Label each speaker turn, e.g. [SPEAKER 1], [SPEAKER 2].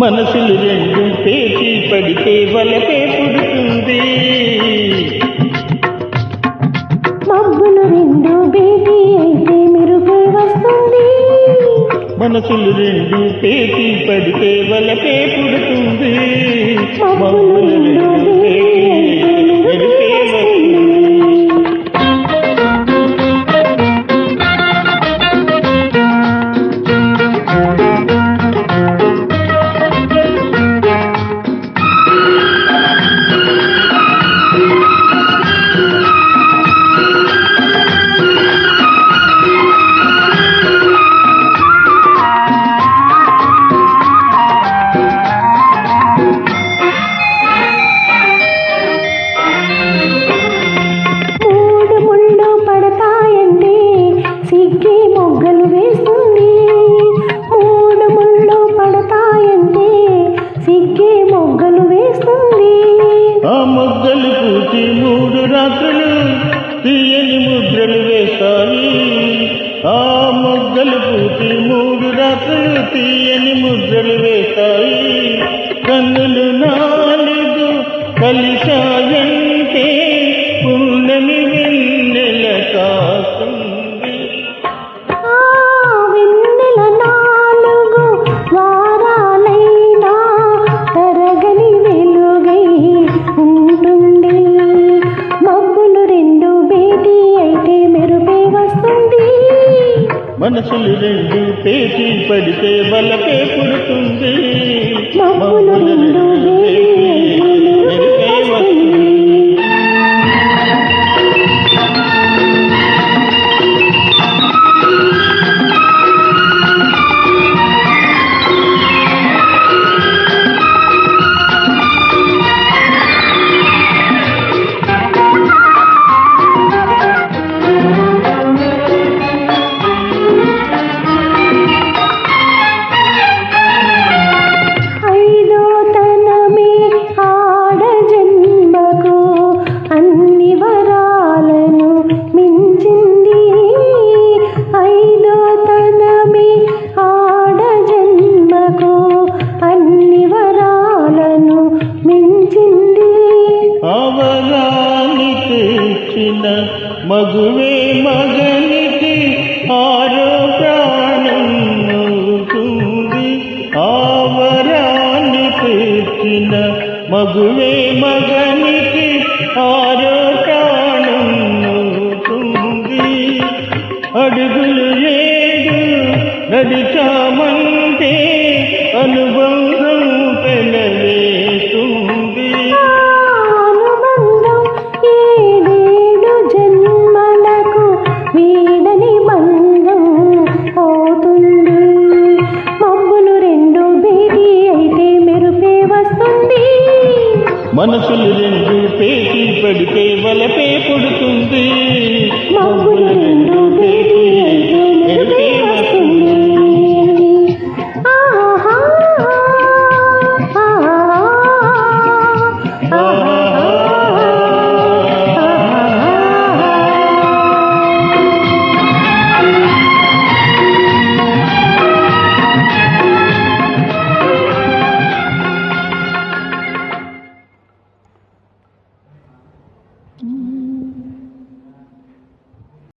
[SPEAKER 1] మనసులు రెండు పేచి పడితే వలపే పుడుతుంది.
[SPEAKER 2] మబ్బులు రెండు భేటీ అయితే మెరుపే వస్తుంది.
[SPEAKER 1] మనసులు రెండు పేచి పడితే వలపే పుడుతుంది.
[SPEAKER 2] మబ్బులు రెండు భేటీ అయితే మెరుపే వస్తుంది. సిగ్గే మొగ్గలు వేస్తుంది. మూడు ముళ్ళు పడతాయంటే సిగ్గే మొగ్గలు వేస్తుంది.
[SPEAKER 1] ఆ మొగ్గలు పూచి 3 రాత్రులు తీయని ముద్రలు వేస్తాయి. ఆ మొగ్గలు పూచి 3 రాత్రులు తీయని ముద్రలు వేస్తాయి. కన్నులు 4 కలిశాయంటే పున్నమి వెన్నెల కాస్తుంది. మనసులు రెండు పేచి పడితే వలపే పుడుతుంది.
[SPEAKER 2] మబ్బులు రెండు మెరుపే వస్తుంది.
[SPEAKER 1] మగువే మగనికి 6 ప్రాణం అవుతుంది. ఆవరాన్ని తెచ్చిన మగువే మగనికి 6 ప్రాణం అవుతుంది. అడుగులు 7 నడిచామంటే అనుబంధం పెనవేస్తుంది. మనసులు రెండు పేచి పడితే వలపే పుడుతుంది.
[SPEAKER 2] మబ్బులు రెండు భేటీ అయితే మెరుపే వస్తుంది.